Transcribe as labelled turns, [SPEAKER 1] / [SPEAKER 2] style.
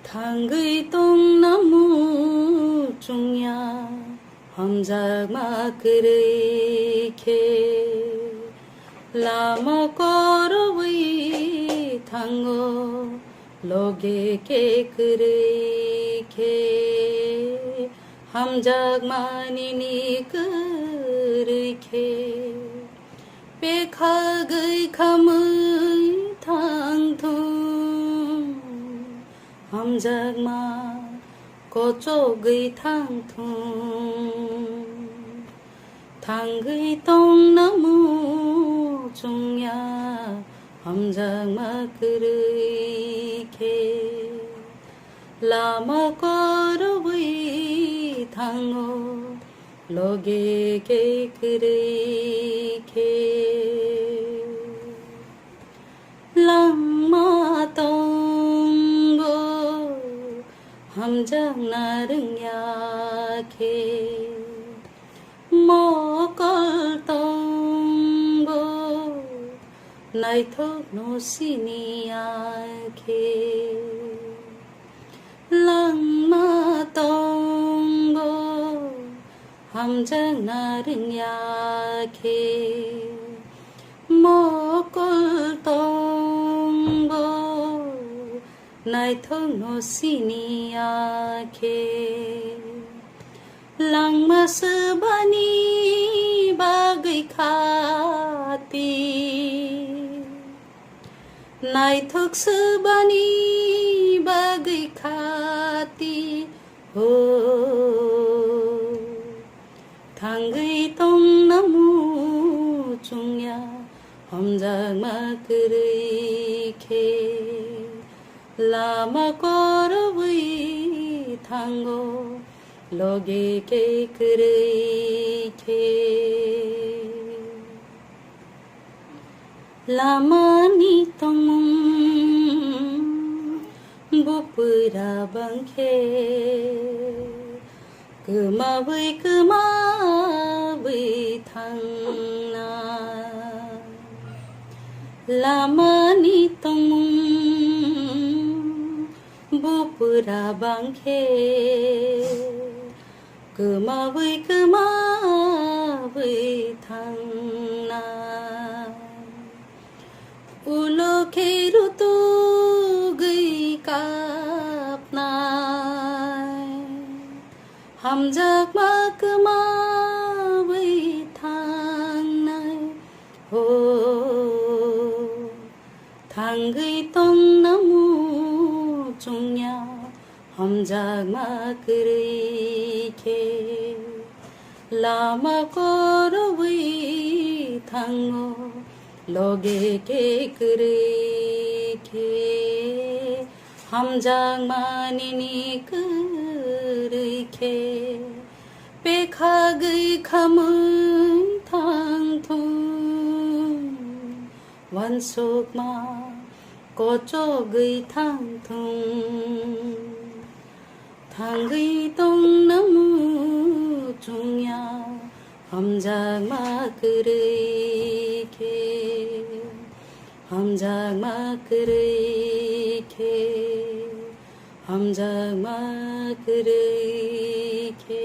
[SPEAKER 1] thangwi tgnamchungya hamjagma khwnarikha lama korwi thango loge ke khwnarikha hamjagma nini khwnarikha bekhagai khamui thangthung hamjagma kochogui thangthung thangwi tgnamchungya hamjagma khwnarikha lama korwi thango loge ke khwnarikha lama tongo hamjagna rwchap mokol tongo naithok no siniakhe lama tongo hamjagna rwchap mokol tongo naithok no siniakhe langma sabani bagai khati naithok sabani bagai khati ho thangwi tgnamchungya hamjagma khwnarikha lama korwi thango loge ke khwnarikha lama ni tongmung bupura bangkhe kemawai thangna lama ni tongmung bupura bangkhe kemawai thangna ulo kheru tu gui kapnai hamjagma kemawai thangnai ho thangwi tgnamchungya hamjagma khwnarikha lama korwi thango loge ke khwnarikha hamjagma nini khwnarikha bekhagai khamui thangthung wansokma kochogui thangthung thangwi tgnamchungya hamjagma khwnarikha hamjagma khwnarikha hamjagma khwnarikha